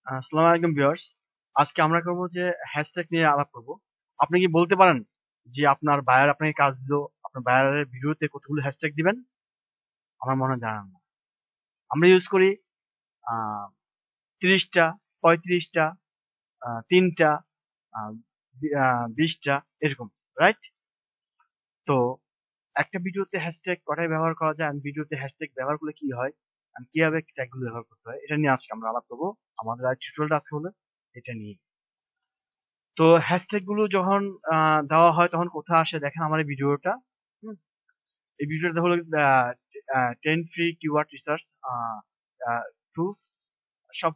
আসসালামু আলাইকুম ভিউয়ার্স। আজকে আমরা করব যে হ্যাশট্যাগ নিয়ে আলাপ করব। আপনি কি বলতে পারেন যে আপনার বায়ার আপনাকে কাজ দিল, আপনার বায়ারের ভিডিওতে কতগুলো হ্যাশট্যাগ দিবেন? আমার মনে হয় জানেন না। আমরা ইউজ করি আহ 30টা, 35টা, 3টা, 20টা এরকম, রাইট? তো একটা ভিডিওতে হ্যাশট্যাগ কটায় ব্যবহার করা যায়, and ভিডিওতে হ্যাশট্যাগ ব্যবহার করলে কি হয়, and কিভাবে ট্যাগগুলো ব্যবহার করতে হয়, এটা নিয়ে আজকে আমরা আলাপ করব। আমাদের টিউটোরিয়ালটা আজকে হলো এটা নিয়ে। তো হ্যাশট্যাগ গুলো যখন দেওয়া হয় তখন কোথায় আসে দেখেন আমার এই ভিডিওটা। হুম, এই ভিডিওটা হলো 10 ফ্রি কিওয়ার্ড রিসার্চ টুলস, সব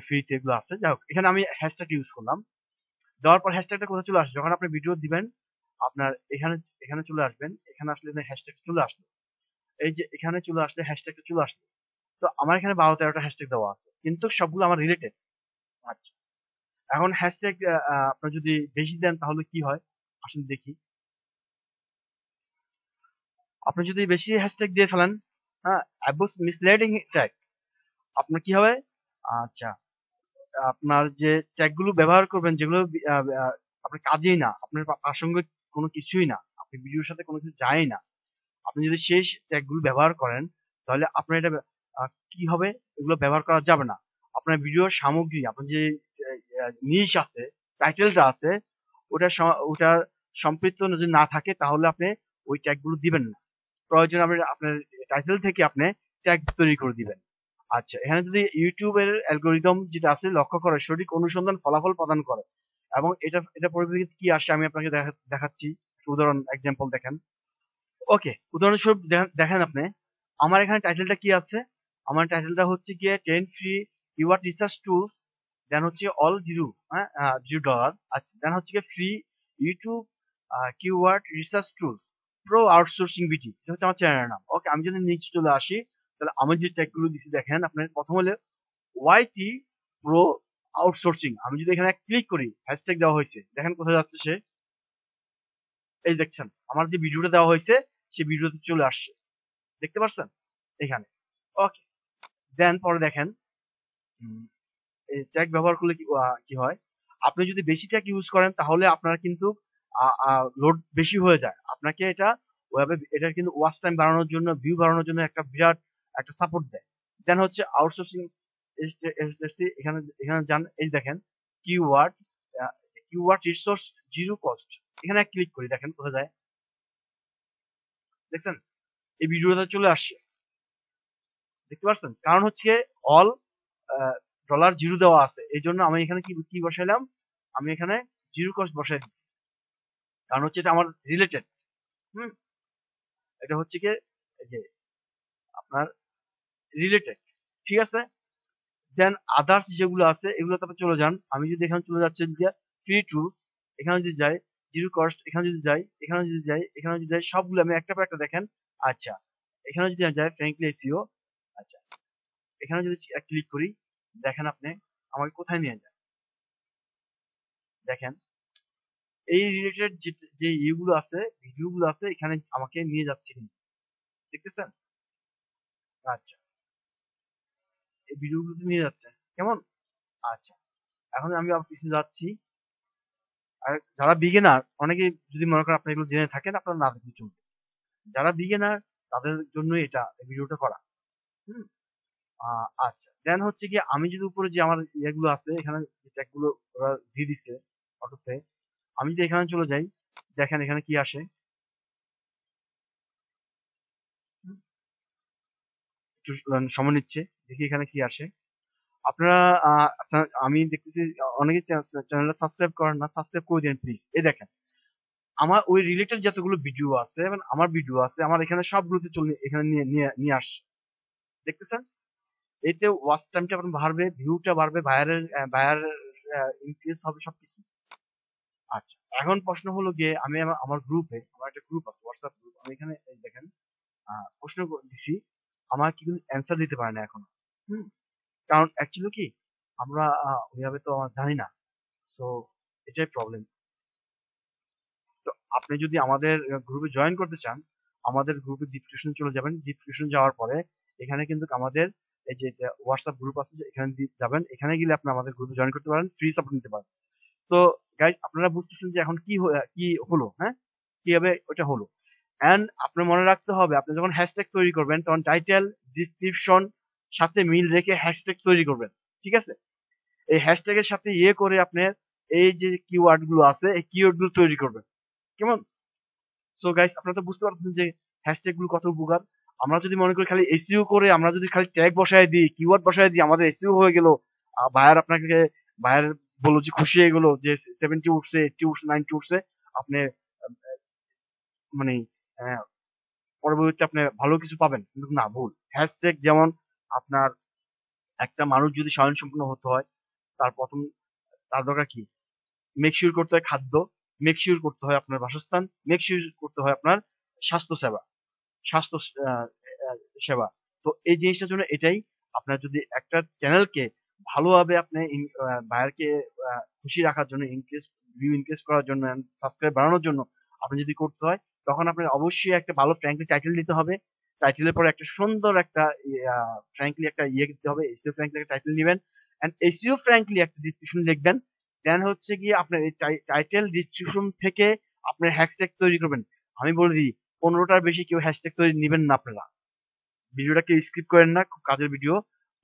ফ্রিতে এগুলো আছে। যাই হোক, এখানে আমি হ্যাশট্যাগ ইউজ করলাম। দেওয়ার পর হ্যাশট্যাগটা কোথায় চলে আসে, যখন আপনি ভিডিও দিবেন আপনার এখানে এখানে চলে আসবেন। এখানে আসলে হ্যাশট্যাগ চলে আসলো, এই যে এখানে চলে আসলে হ্যাশট্যাগটা চলে আসলো। তো আমার এখানে 12-13টা হ্যাশট্যাগ দেওয়া আছে, কিন্তু সবগুলো আমার রিলেটেড। আচ্ছা, এখন হ্যাশট্যাগ আপনার যদি বেশি দেন তাহলে কি হয় আসুন দেখি। আপনি যদি বেশি হ্যাশট্যাগ দিয়ে ফেলেন, হ্যাঁ, অ্যাবোস মিসলিডিং ট্যাগ, আপনার কি হবে? আচ্ছা, আপনার যে ট্যাগ গুলো ব্যবহার করবেন যেগুলো আপনার কাজেই না, আপনার প্রাসঙ্গিক কোনো কিছুই না, আপনি ভিডিওর সাথে কোনো কিছু যায় না, আপনি যদি শেষ ট্যাগ গুলো ব্যবহার করেন তাহলে আপনার এটা কি হবে, এগুলো ব্যবহার করা যাবে না। আপনার ভিডিওর সামগ্রী, আপনার যে নিশ আছে, টাইটেলটা আছে, ওটার সম্পৃক্ত যদি না থাকে তাহলে আপনি ওই ট্যাগ গুলো দিবেন না। প্রয়োজন আপনি আপনার টাইটেল থেকে আপনি ট্যাগ তৈরি করে দিবেন। আচ্ছা, এখানে যদি ইউটিউবের অ্যালগরিদম যেটা আছে লক্ষ্য করে সঠিক অনুসন্ধান ফলাফল প্রদান করে, এবং এটা পরিপ্রেক্ষিতে কি আসে আমি আপনাকে দেখাচ্ছি। উদাহরণ এক্সাম্পল দেখেন। ওকে, উদাহরণস্বরূপ দেখেন আপনি আমার এখানে টাইটেলটা কি আছে। আমার টাইটেলটা হচ্ছে গিয়ে 10 ফ্রি কিওয়ার্ড রিসার্চ টুলস, দেন হচ্ছে অল জিরো, হ্যাঁ, $0। আচ্ছা, দেন হচ্ছে গিয়ে ফ্রি ইউটিউব কিওয়ার্ড রিসার্চ টুল প্রো আউটসোর্সিং বিটি, এটা হচ্ছে আমার চ্যানেলের নাম। ওকে, আমি যদি নিচে চলে আসি তাহলে আমি যে ট্যাগগুলো দিচ্ছি দেখেন, আপনার প্রথম হলে ওয়াইটি প্রো আউটসোর্সিং। আমি যদি এখানে ক্লিক করি, হ্যাশট্যাগ দেওয়া হয়েছে, দেখেন কোথায় যাচ্ছে সে। এই দেখছেন আমার যে ভিডিওটা দেওয়া হয়েছে সেই ভিডিওতে চলে আসছে, দেখতে পাচ্ছেন এখানে। ওকে, দেন পরে দেখেন এই ট্যাগ ব্যবহার করলে কি হয়। আপনি যদি বেশি ট্যাগ ইউজ করেন তাহলে আপনার কিন্তু লোড বেশি হয়ে যায়। আপনাকে এটা ওয়েবে এটা কিন্তু ওয়াচ টাইম বাড়ানোর জন্য, ভিউ বাড়ানোর জন্য একটা বিরাট একটা সাপোর্ট দেয়। দেন হচ্ছে আউটসোর্সিং। এখানে এখানে যান, এই দেখেন keyword keyword resource zero cost, এখানে ক্লিক করি, দেখেন কোথায় যায়, দেখছেন এই ভিডিওটা চলে আসছে, দেখতে পাচ্ছেন। কারণ হচ্ছে অল $0 দেওয়া আছে, এই জন্য আমি এখানে কি কি বসাইলাম, আমি এখানে জিরো কস্ট বসাই দিচ্ছি। কারণ হচ্ছে এটা আমার রিলেটেড। হুম, এটা হচ্ছে কি এই যে আপনার রিলেটেড, ঠিক আছে। দেন আদার্স যেগুলো আছে এগুলো তারপর চলে যান। আমি যদি এখানে চলে যাচ্ছি যে ফ্রি টুলস, এখানে যদি যাই, জিরো কস্ট, এখানে যদি যাই, এখানে যদি যাই, এখানে যদি যাই, সবগুলো আমি একটা পর একটা দেখেন। আচ্ছা, এখানে যদি যাই ফ্র্যাঙ্কলি এসইও। আচ্ছা, এখানে যদি ক্লিক করি, দেখেন আপনি আমাকে কোথায় নিয়ে যায়, দেখেন এই রিলেটেড যে ইয়েগুলো আছে, ভিডিও গুলো আছে, এখানে আমাকে নিয়ে যাচ্ছে কিন্তু, দেখতেছেন? আচ্ছা, এই ভিডিও গুলোতে নিয়ে যাচ্ছে কেমন। আচ্ছা, এখন আমি আবার পিছিয়ে যাচ্ছি। আর যারা বিগিনার, অনেকে যদি মনে করেন আপনি এগুলো জেনে থাকেন, আপনারা না দেখলে চলবে। যারা বিগিনার তাদের জন্য এটা এই ভিডিওটা করা। হুম, আচ্ছা, দেন হচ্ছে কি আমি যদি উপরে যে আমার ইয়েগুলো আছে এখানে যে ট্যাগগুলো ওরা দিয়ে দিচ্ছে অটোতে, আমি যদি এখানে চলে যাই, দেখেন এখানে কি আসে। হুম, একটু সময় নিচ্ছে, দেখি এখানে কি আসে। আপনারা আমি দেখতেছি অনেকে চ্যানেলটা সাবস্ক্রাইব করেন না, সাবস্ক্রাইব করে দিন প্লিজ। এই দেখেন আমার ওই রিলেটেড যতগুলো ভিডিও আছে এবং আমার ভিডিও আছে, আমার এখানে সবগুলোতে চলে এখানে নিয়ে নিয়ে নিয়ে আসছে, দেখতেছেন? এতে ওয়াচ টাইমটা আপনার বাড়বে, ভিউটা বাড়বে, ভাইয়ার ইনক্রিজ হবে সবকিছু। আচ্ছা, এখন প্রশ্ন হলো গিয়ে আমি আমার গ্রুপে, আমার একটা গ্রুপ আছে, হোয়াটসঅ্যাপ গ্রুপ, আমি এখানে এই দেখেন প্রশ্ন দিছি, আমার কি অ্যান্সার দিতে পারে না এখনো। হুম, কারণ অ্যাকচুয়ালি কি আমরা ওইভাবে তো জানি না। সো এটাই প্রবলেম। তো আপনি যদি আমাদের গ্রুপে জয়েন করতে চান, আমাদের গ্রুপে ডিসক্রিপশন চলে যাবেন। ডিসক্রিপশন যাওয়ার পরে এখানে কিন্তু আমাদের এই যে হোয়াটসঅ্যাপ গ্রুপ আছে, এখানে যাবেন, এখানে গেলে আপনি আমাদের গ্রুপে জয়েন করতে পারেন, ফ্রি সাপোর্ট নিতে পারেন। তো গাইস, আপনারা বুঝতেছেন যে এখন কি হলো, হ্যাঁ, কিভাবে ওটা হলো। এন্ড আপনার মনে রাখতে হবে, আপনি যখন হ্যাশট্যাগ তৈরি করবেন তখন টাইটেল, ডিসক্রিপশন সাথে মিল রেখে হ্যাশট্যাগ তৈরি করবেন, ঠিক আছে? এই হ্যাশট্যাগের সাথে করে আপনার এই যে কিওয়ার্ড গুলো আছে, এই কিওয়ার্ড গুলো তৈরি করবেন, কেমন? সো গাইস, আপনারা তো বুঝতে পারছেন যে হ্যাশট্যাগ গুলো কত উপকার। আমরা যদি মনে করি খালি এসইও করে, আমরা যদি খালি ট্যাগ বসায় দিই, কিওয়ার্ড বসায় দিই, আমাদের এসইও হয়ে গেল, বায়ার আপনাকে, বায়ার বললো যে খুশি হয়ে গেলো যে 70 উঠছে, 80 উঠছে, 90 উঠছে, আপনি মানে আহ, পরবর্তীতে আপনি ভালো কিছু পাবেন, কিন্তু না, ভুল। হ্যাশট্যাগ যেমন আপনার একটা মানুষ যদি স্বয়ংসম্পূর্ণ হতে হয়, তার প্রথম, তার দরকার কি? মেক শিওর করতে হয় খাদ্য, মেক শিওর করতে হয় আপনার বাসস্থান, মেক শিওর করতে হয় আপনার স্বাস্থ্য সেবা, স্বাস্থ্য আহ, আহ, সেবা। তো এই জিনিসটার জন্য এটাই, আপনার যদি একটা চ্যানেলকে ভালোভাবে আপনি বায়ারকে খুশি রাখার জন্য, ভিউ ইনক্রিজ করার জন্য, সাবস্ক্রাইব বাড়ানোর জন্য আপনি যদি করতে হয়, তখন আপনার অবশ্যই একটা ভালো ফ্র্যাঙ্কলি টাইটেল দিতে হবে। টাইটেলের পরে একটা সুন্দর একটা ফ্র্যাঙ্কলি একটা দিতে হবে, এসইও ফ্র্যাঙ্কলি একটা টাইটেল নেবেন, এন্ড এসইও ফ্র্যাঙ্কলি একটা ডিসক্রিপশন লিখবেন। দেন হচ্ছে গিয়ে আপনার এই টাইটেল ডিসক্রিপশন থেকে আপনার হ্যাশট্যাগ তৈরি করবেন। আমি বলে দিই, 15টার বেশি কেউ হ্যাশট্যাগ তৈরি নিবেন না আপনারা। ভিডিওটা কেউ স্কিপ করেন না, খুব কাজের ভিডিও।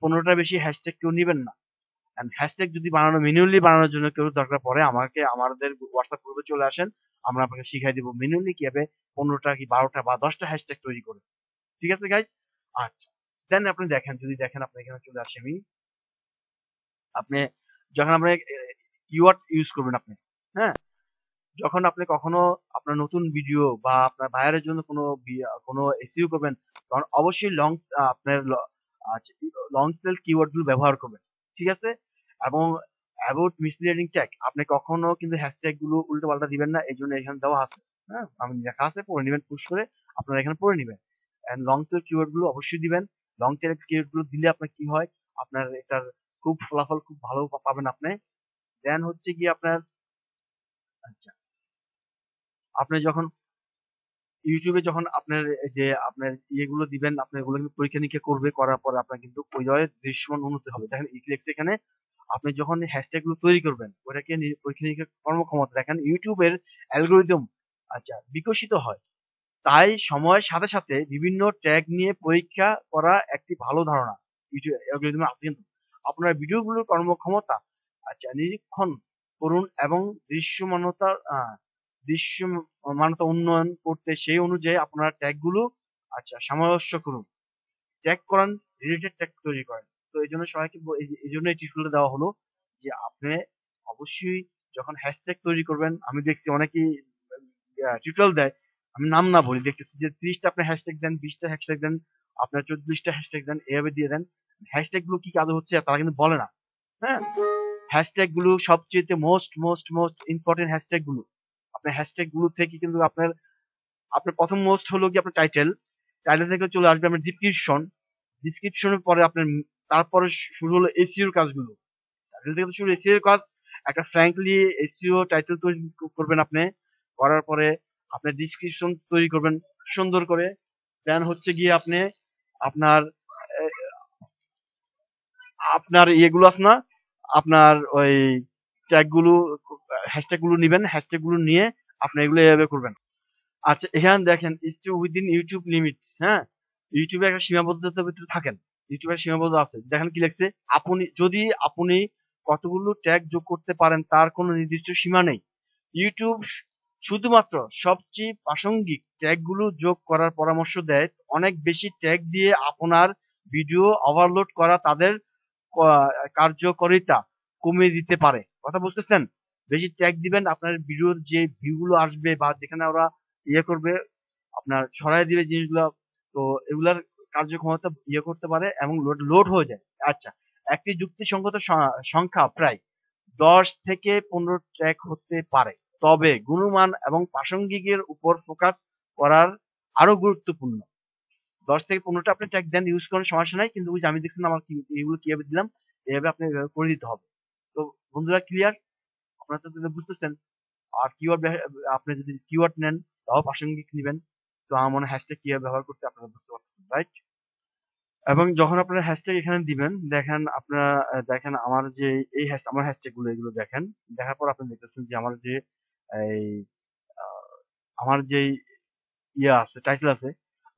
15টার বেশি হ্যাশট্যাগ কেউ নিবেন না। এন্ড হ্যাশট্যাগ যদি ম্যানুয়ালি বানানোর জন্য কেউ দরকার পড়ে, আমাদের হোয়াটসঅ্যাপ গ্রুপে চলে আসেন, আমরা আপনাকে শিখাই দিব ম্যানুয়ালি কিভাবে 15টা কি 12টা বা 10টা হ্যাশট্যাগ তৈরি করে। ঠিক আছে গাইস? আচ্ছা, দেন আপনি দেখেন, যদি দেখেন, আপনি এখানে চলে আসি আমি। আপনি যখন আপনি কিওয়ার্ড ইউজ করবেন আপনি, হ্যাঁ, যখন আপনি কখনো আপনার নতুন ভিডিও বা আপনার বায়ারের জন্য কোনো এসইও করবেন, তখন অবশ্যই আপনার লং টেল কিওয়ার্ড গুলো ব্যবহার করবেন, ঠিক আছে? এবং অ্যাবাউট মিসলিডিং ট্যাগ, আপনি কখনো কিন্তু হ্যাশট্যাগ গুলো উল্টো পাল্টা দিবেন না, এই জন্য এখানে দেওয়া আছে, হ্যাঁ, আমি লেখা আছে, পড়ে নেবেন, পুশ করে আপনারা এখানে পড়ে নেবেন। এন্ড লং টেল কিওয়ার্ড গুলো অবশ্যই দিবেন। লং টেল কিওয়ার্ড গুলো দিলে আপনার কি হয়, আপনার এটার খুব ফলাফল খুব ভালো পাবেন আপনি। দেন হচ্ছে কি আপনার, আচ্ছা, আপনি যখন ইউটিউবে যখন আপনার যে আপনার ইয়েগুলো দিবেন, আপনার এগুলো কিন্তু পরীক্ষা নিরীক্ষা করবে, করার পরে আপনার কিন্তু ওই জায়গায় দৃশ্যমান উন্নতি হবে। দেখেন ইক্লেক্স এখানে আপনি যখন হ্যাশট্যাগ গুলো তৈরি করবেন, ওটাকে পরীক্ষা নিরীক্ষা কর্মক্ষমতা দেখেন, ইউটিউবের অ্যালগোরিদম বিকশিত হয়। তাই সময়ের সাথে সাথে বিভিন্ন ট্যাগ নিয়ে পরীক্ষা করা একটি ভালো ধারণা। ইউটিউব অ্যালগোরিদমে আছে কিন্তু আপনার ভিডিওগুলোর কর্মক্ষমতা নিরীক্ষণ করুন এবং দৃশ্যমানতা দৃশ্যমানতা উন্নয়ন করতে সেই অনুযায়ী আপনার ট্যাগ গুলো সামঞ্জস্য করুন। ট্যাগ করান, রিলেটেড ট্যাগ তৈরি করেন। তো এই জন্য সবাইকে এই জন্য এই টিউটোরিয়ালটা দেওয়া হলো যে আপনি অবশ্যই যখন হ্যাশট্যাগ তৈরি করবেন, আমি দেখছি অনেকেই টিউটোরিয়াল দেয়, আমি নাম না বলি, দেখতেছি যে 30টা আপনি হ্যাশট্যাগ দেন, 20টা হ্যাশট্যাগ দেন, আপনার 40টা হ্যাশট্যাগ দেন, এভাবে দিয়ে দেন। হ্যাশট্যাগ গুলো কি কাজে হচ্ছে তারা কিন্তু বলে না, হ্যাঁ। হ্যাশট্যাগ গুলো সবচেয়ে most most most important hashtag গুলো, আপনার হ্যাশট্যাগ গুলো থেকে কিন্তু আপনার আপনার প্রথম মোস্ট হলো কি আপনার টাইটেল, টাইটেল থেকে চলে আসবে আপনার ডিসক্রিপশন, ডিসক্রিপশনের পরে আপনার তারপরে শুরু হলো এসইওর কাজগুলো, টাইটেল থেকে তো শুরু এসইওর কাজ। একটা ফ্র্যাঙ্কলি এসইও টাইটেল তৈরি করবেন আপনি, করার পরে আপনার ডিসক্রিপশন তৈরি করবেন সুন্দর করে। দেন হচ্ছে গিয়ে আপনি আপনার আপনার ইয়েগুলো আছে না, আপনার ওই ট্যাগ গুলো, হ্যাশট্যাগ গুলো নিবেন, হ্যাশট্যাগ গুলো নিয়ে আপনি এগুলো এভাবে করবেন। আচ্ছা, এখানে দেখেন স্টে উইদিন ইউটিউব লিমিটস, হ্যাঁ, ইউটিউবে একটা সীমাবদ্ধতার ভিতরে থাকেন, ইউটিউবের সীমাবদ্ধ আছে। দেখেন কি লিখছে, আপনি কতগুলো ট্যাগ যোগ করতে পারেন তার কোনো নির্দিষ্ট সীমা নেই। ইউটিউব শুধুমাত্র সবচেয়ে প্রাসঙ্গিক ট্যাগ গুলো যোগ করার পরামর্শ দেয়। অনেক বেশি ট্যাগ দিয়ে আপনার ভিডিও ওভারলোড করা তাদের কার্যকারিতা কমিয়ে দিতে পারে। কথা বুঝতেছেন? বেশি ট্যাগ দিবেন, আপনার ভিডিওর যে ভিউ গুলো আসবে বা যেখানে ওরা করবে, আপনার ছড়াই দিবে জিনিসগুলো, তো এগুলার কার্যক্ষমতা করতে পারে এবং লোড হয়ে যায়। আচ্ছা, একটি যুক্তিসঙ্গত সংখ্যা প্রায় 10 থেকে 15 ট্যাগ হতে পারে, তবে গুণমান এবং প্রাসঙ্গিকের উপর ফোকাস করার আরো গুরুত্বপূর্ণ। 10 থেকে 15টা আপনি ট্যাগ দেন, ইউজ করেন, সমস্যা নাই, কিন্তু ওই যে আমি দেখছেন আমার এগুলো কিভাবে দিলাম, এভাবে আপনি করে দিতে হবে। তো বন্ধুরা, ক্লিয়ার? আপনারা তো বুঝতেছেন। আর কিওয়ার্ড, আপনি যদি কিওয়ার্ড নেন তাও প্রাসঙ্গিক নিবেন। তো আমার মনে হয় হ্যাশট্যাগ কিভাবে ব্যবহার করতে আপনারা বুঝতে পারতেছেন, রাইট? এবং যখন আপনারা হ্যাশট্যাগ এখানে দিবেন, দেখেন আপনারা দেখেন আমার যে এই আমার হ্যাশট্যাগ গুলো এগুলো দেখেন। দেখার পর আপনি দেখতেছেন যে আমার যে এই আহ, আমার যে ইয়ে আছে, টাইটেল আছে,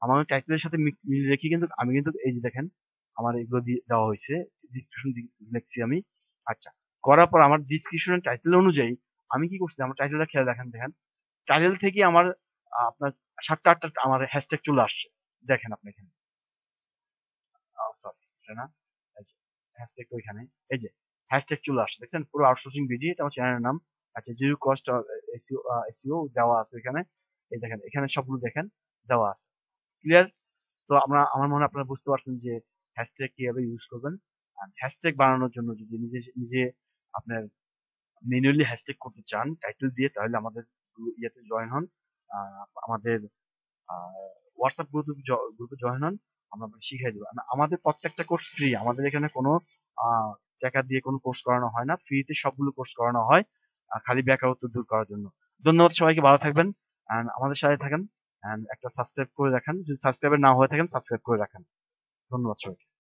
আমার টাইটেলের সাথে মিল রেখে কিন্তু আমি কিন্তু এই যে দেখেন আমার এগুলো দেওয়া হয়েছে, ডিসক্রিপশন লিখছি আমি। আচ্ছা, করার পর আমার ডিসক্রিপশনের টাইটেল অনুযায়ী আমি কি করছি, আমার টাইটেলটা খেয়াল দেখেন, টাইটেল থেকে আমার আপনার 7টা 8টা আমার হ্যাশট্যাগ চলে আসছে। দেখেন আপনি এখানে, সরি এটা না, এই যে হ্যাশট্যাগ তো এখানে, এই যে হ্যাশট্যাগ চলে আসছে, দেখছেন পুরো আউটসোর্সিং বিডি, এটা আমার চ্যানেলের নাম। আচ্ছা, জিরো কস্ট এসইও এসইও দেওয়া আছে এখানে, এই দেখেন এখানে সবগুলো দেখেন দেওয়া আছে, ক্লিয়ার। তো আমার মনে হয় আপনারা বুঝতে পারছেন যে হ্যাশট্যাগ কিভাবে ইউজ করবেন। আর হ্যাশট্যাগ বানানোর জন্য যদি নিজে নিজে আপনার ম্যানুয়ালি হ্যাশট্যাগ করতে চান টাইটেল দিয়ে, তাহলে আমাদের ইয়েতে জয়েন হন, আমাদের হোয়াটসঅ্যাপ গ্রুপে জয়েন হন, আমরা আপনাকে শিখিয়ে দেবো। আমাদের প্রত্যেকটা কোর্স ফ্রি, আমাদের এখানে কোনো আহ, টাকা দিয়ে কোনো কোর্স করানো হয় না, ফ্রিতে সবগুলো কোর্স করানো হয়, খালি বেকারত্ব দূর করার জন্য। ধন্যবাদ, সবাইকে ভালো থাকবেন, and আমাদের সাথে থাকেন, and একটা সাবস্ক্রাইব করে রাখেন, যদি সাবস্ক্রাইবার না হয়ে থাকেন সাবস্ক্রাইব করে রাখেন। ধন্যবাদ সবাইকে।